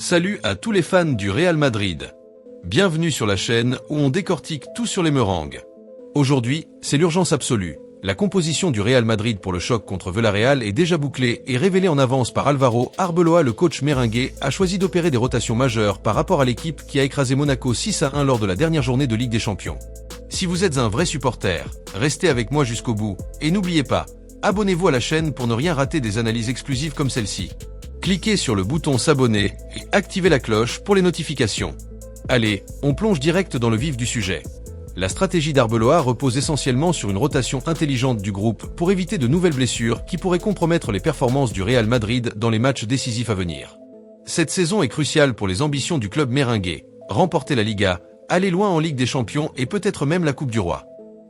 Salut à tous les fans du Real Madrid. Bienvenue sur la chaîne où on décortique tout sur les meringues. Aujourd'hui, c'est l'urgence absolue. La composition du Real Madrid pour le choc contre Villarreal est déjà bouclée et révélée en avance par Álvaro Arbeloa. Le coach merengue a choisi d'opérer des rotations majeures par rapport à l'équipe qui a écrasé Monaco 6-1 lors de la dernière journée de Ligue des Champions. Si vous êtes un vrai supporter, restez avec moi jusqu'au bout et n'oubliez pas, abonnez-vous à la chaîne pour ne rien rater des analyses exclusives comme celle-ci. Cliquez sur le bouton s'abonner et activez la cloche pour les notifications. Allez, on plonge direct dans le vif du sujet. La stratégie d'Arbeloa repose essentiellement sur une rotation intelligente du groupe pour éviter de nouvelles blessures qui pourraient compromettre les performances du Real Madrid dans les matchs décisifs à venir. Cette saison est cruciale pour les ambitions du club merengue, remporter la Liga, aller loin en Ligue des Champions et peut-être même la Coupe du Roi.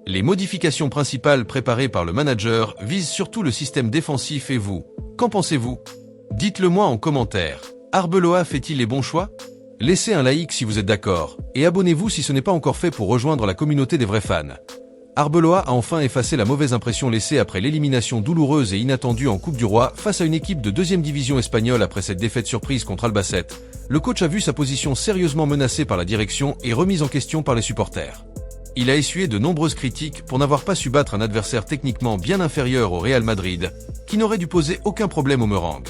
Les modifications principales préparées par le manager visent surtout le système défensif et vous, qu'en pensez-vous ? Dites-le moi en commentaire. Arbeloa fait-il les bons choix ? Laissez un like si vous êtes d'accord, et abonnez-vous si ce n'est pas encore fait pour rejoindre la communauté des vrais fans. Arbeloa a enfin effacé la mauvaise impression laissée après l'élimination douloureuse et inattendue en Coupe du Roi face à une équipe de 2e division espagnole après cette défaite surprise contre Albacete. Le coach a vu sa position sérieusement menacée par la direction et remise en question par les supporters. Il a essuyé de nombreuses critiques pour n'avoir pas su battre un adversaire techniquement bien inférieur au Real Madrid, qui n'aurait dû poser aucun problème aux meringues.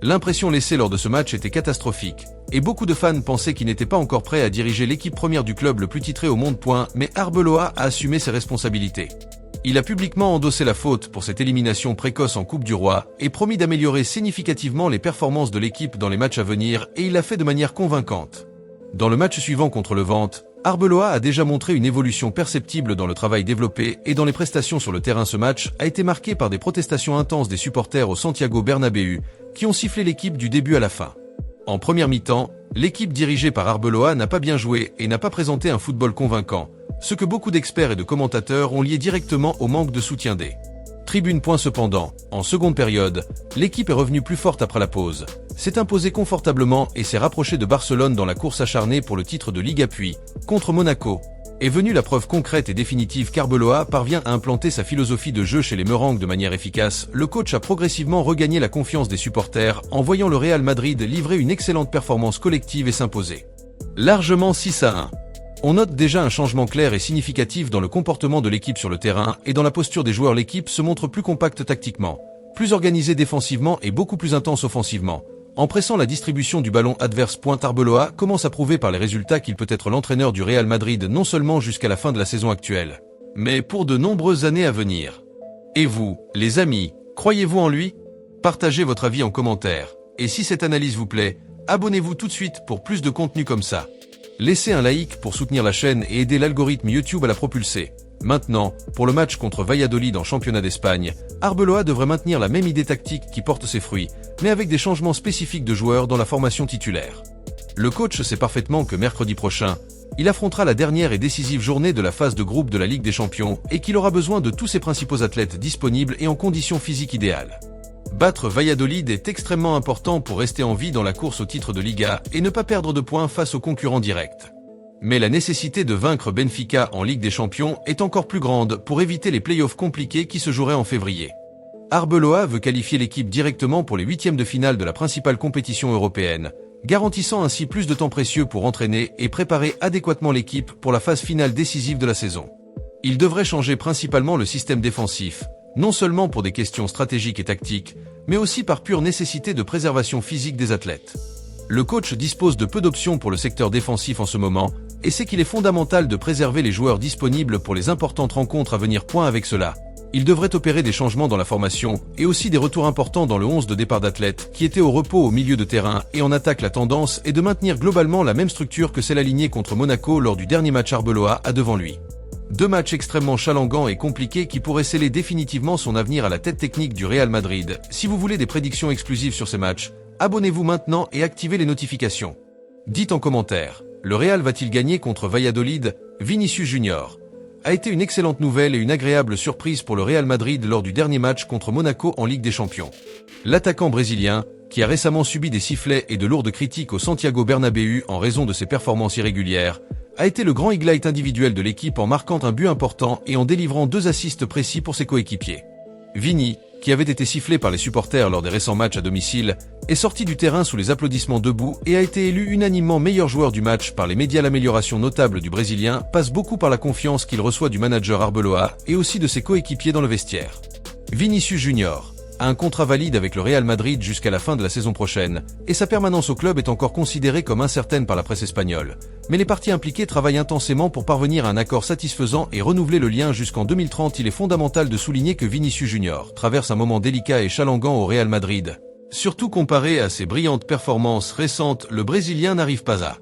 L'impression laissée lors de ce match était catastrophique, et beaucoup de fans pensaient qu'il n'était pas encore prêt à diriger l'équipe première du club le plus titré au monde. Mais Arbeloa a assumé ses responsabilités. Il a publiquement endossé la faute pour cette élimination précoce en Coupe du Roi et promis d'améliorer significativement les performances de l'équipe dans les matchs à venir, et il l'a fait de manière convaincante. Dans le match suivant contre Levante, Arbeloa a déjà montré une évolution perceptible dans le travail développé et dans les prestations sur le terrain. Ce match a été marqué par des protestations intenses des supporters au Santiago Bernabéu, qui ont sifflé l'équipe du début à la fin. En première mi-temps, l'équipe dirigée par Arbeloa n'a pas bien joué et n'a pas présenté un football convaincant, ce que beaucoup d'experts et de commentateurs ont lié directement au manque de soutien des tribunes. Cependant, en seconde période, l'équipe est revenue plus forte après la pause, s'est imposée confortablement et s'est rapprochée de Barcelone dans la course acharnée pour le titre de Liga. Puis, contre Monaco, est venue la preuve concrète et définitive qu'Arbeloa parvient à implanter sa philosophie de jeu chez les meringues de manière efficace. Le coach a progressivement regagné la confiance des supporters en voyant le Real Madrid livrer une excellente performance collective et s'imposer largement 6-1. On note déjà un changement clair et significatif dans le comportement de l'équipe sur le terrain et dans la posture des joueurs. L'équipe se montre plus compacte tactiquement, plus organisée défensivement et beaucoup plus intense offensivement, en pressant la distribution du ballon adverse. Arbeloa commence à prouver par les résultats qu'il peut être l'entraîneur du Real Madrid non seulement jusqu'à la fin de la saison actuelle, mais pour de nombreuses années à venir. Et vous, les amis, croyez-vous en lui ? Partagez votre avis en commentaire, et si cette analyse vous plaît, abonnez-vous tout de suite pour plus de contenu comme ça. Laissez un like pour soutenir la chaîne et aider l'algorithme YouTube à la propulser. Maintenant, pour le match contre Valladolid en championnat d'Espagne, Arbeloa devrait maintenir la même idée tactique qui porte ses fruits, mais avec des changements spécifiques de joueurs dans la formation titulaire. Le coach sait parfaitement que mercredi prochain, il affrontera la dernière et décisive journée de la phase de groupe de la Ligue des Champions et qu'il aura besoin de tous ses principaux athlètes disponibles et en conditions physiques idéales. Battre Valladolid est extrêmement important pour rester en vie dans la course au titre de Liga et ne pas perdre de points face aux concurrents directs. Mais la nécessité de vaincre Benfica en Ligue des Champions est encore plus grande pour éviter les playoffs compliqués qui se joueraient en février. Arbeloa veut qualifier l'équipe directement pour les 8e de finale de la principale compétition européenne, garantissant ainsi plus de temps précieux pour entraîner et préparer adéquatement l'équipe pour la phase finale décisive de la saison. Il devrait changer principalement le système défensif, non seulement pour des questions stratégiques et tactiques, mais aussi par pure nécessité de préservation physique des athlètes. Le coach dispose de peu d'options pour le secteur défensif en ce moment, et sait qu'il est fondamental de préserver les joueurs disponibles pour les importantes rencontres à venir. Avec cela, il devrait opérer des changements dans la formation, et aussi des retours importants dans le 11 de départ d'athlètes qui étaient au repos au milieu de terrain et en attaque. La tendance est de maintenir globalement la même structure que celle alignée contre Monaco lors du dernier match. Arbeloa a devant lui 2 matchs extrêmement chalengants et compliqués qui pourraient sceller définitivement son avenir à la tête technique du Real Madrid. Si vous voulez des prédictions exclusives sur ces matchs, abonnez-vous maintenant et activez les notifications. Dites en commentaire, le Real va-t-il gagner contre Valladolid ? Vinicius Junior a été une excellente nouvelle et une agréable surprise pour le Real Madrid lors du dernier match contre Monaco en Ligue des Champions. L'attaquant brésilien, qui a récemment subi des sifflets et de lourdes critiques au Santiago Bernabéu en raison de ses performances irrégulières, a été le grand highlight individuel de l'équipe en marquant un but important et en délivrant 2 assists précis pour ses coéquipiers. Vini, qui avait été sifflé par les supporters lors des récents matchs à domicile, est sorti du terrain sous les applaudissements debout et a été élu unanimement meilleur joueur du match par les médias. L'amélioration notable du Brésilien passe beaucoup par la confiance qu'il reçoit du manager Arbeloa et aussi de ses coéquipiers dans le vestiaire. Vinicius Junior a un contrat valide avec le Real Madrid jusqu'à la fin de la saison prochaine, et sa permanence au club est encore considérée comme incertaine par la presse espagnole. Mais les parties impliquées travaillent intensément pour parvenir à un accord satisfaisant et renouveler le lien jusqu'en 2030. Il est fondamental de souligner que Vinicius Junior traverse un moment délicat et chalanguant au Real Madrid. Surtout comparé à ses brillantes performances récentes, le Brésilien n'arrive pas à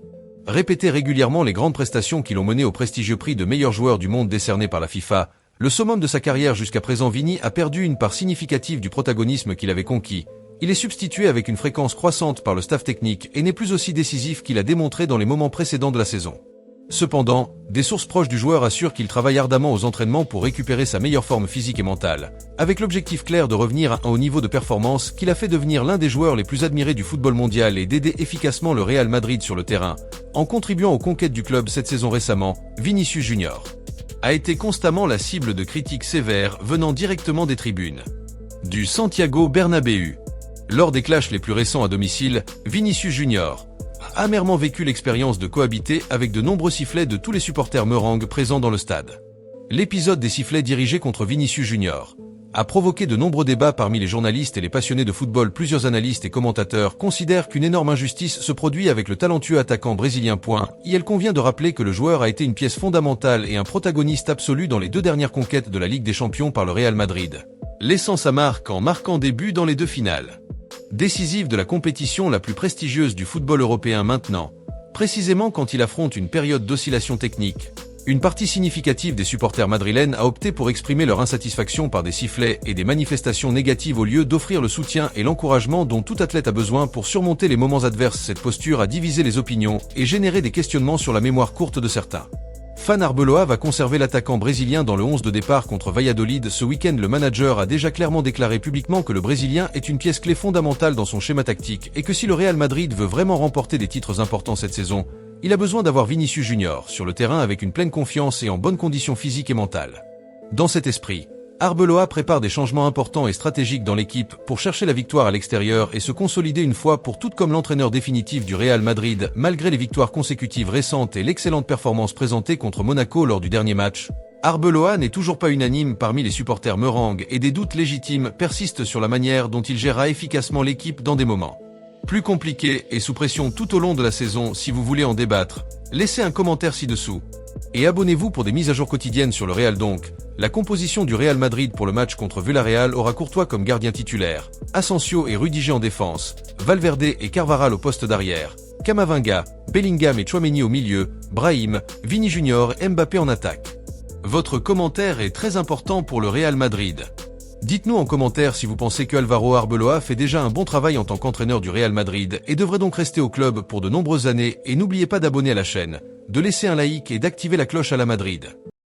répéter régulièrement les grandes prestations qui l'ont mené au prestigieux prix de meilleur joueur du monde décerné par la FIFA. Le summum de sa carrière jusqu'à présent, Vini a perdu une part significative du protagonisme qu'il avait conquis. Il est substitué avec une fréquence croissante par le staff technique et n'est plus aussi décisif qu'il a démontré dans les moments précédents de la saison. Cependant, des sources proches du joueur assurent qu'il travaille ardemment aux entraînements pour récupérer sa meilleure forme physique et mentale, avec l'objectif clair de revenir à un haut niveau de performance qui l'a fait devenir l'un des joueurs les plus admirés du football mondial et d'aider efficacement le Real Madrid sur le terrain, en contribuant aux conquêtes du club cette saison. Récemment, Vinicius Junior a été constamment la cible de critiques sévères venant directement des tribunes du Santiago Bernabéu. Lors des clashs les plus récents à domicile, Vinicius Junior a amèrement vécu l'expérience de cohabiter avec de nombreux sifflets de tous les supporters merengues présents dans le stade. L'épisode des sifflets dirigés contre Vinicius Junior a provoqué de nombreux débats parmi les journalistes et les passionnés de football. Plusieurs analystes et commentateurs considèrent qu'une énorme injustice se produit avec le talentueux attaquant brésilien. Il convient de rappeler que le joueur a été une pièce fondamentale et un protagoniste absolu dans les 2 dernières conquêtes de la Ligue des Champions par le Real Madrid, laissant sa marque en marquant des buts dans les 2 finales décisives de la compétition la plus prestigieuse du football européen. Maintenant, précisément quand il affronte une période d'oscillation technique, une partie significative des supporters madrilènes a opté pour exprimer leur insatisfaction par des sifflets et des manifestations négatives au lieu d'offrir le soutien et l'encouragement dont tout athlète a besoin pour surmonter les moments adverses. Cette posture a divisé les opinions et généré des questionnements sur la mémoire courte de certains. Fan Arbeloa va conserver l'attaquant brésilien dans le 11 de départ contre Valladolid ce week-end. Le manager a déjà clairement déclaré publiquement que le Brésilien est une pièce clé fondamentale dans son schéma tactique et que si le Real Madrid veut vraiment remporter des titres importants cette saison, il a besoin d'avoir Vinicius Junior sur le terrain avec une pleine confiance et en bonne condition physique et mentale. Dans cet esprit, Arbeloa prépare des changements importants et stratégiques dans l'équipe pour chercher la victoire à l'extérieur et se consolider une fois pour toutes comme l'entraîneur définitif du Real Madrid. Malgré les victoires consécutives récentes et l'excellente performance présentée contre Monaco lors du dernier match, Arbeloa n'est toujours pas unanime parmi les supporters merengues et des doutes légitimes persistent sur la manière dont il gérera efficacement l'équipe dans des moments plus compliqués et sous pression tout au long de la saison. Si vous voulez en débattre, laissez un commentaire ci-dessous. Et abonnez-vous pour des mises à jour quotidiennes sur le Real. Donc, la composition du Real Madrid pour le match contre Villarreal aura Courtois comme gardien titulaire, Asensio et Rudiger en défense, Valverde et Carvajal au poste d'arrière, Camavinga, Bellingham et Tchouaméni au milieu, Brahim, Vini Junior et Mbappé en attaque. Votre commentaire est très important pour le Real Madrid. Dites-nous en commentaire si vous pensez que Álvaro Arbeloa fait déjà un bon travail en tant qu'entraîneur du Real Madrid et devrait donc rester au club pour de nombreuses années. Et n'oubliez pas d'abonner à la chaîne, de laisser un like et d'activer la cloche à la Madrid.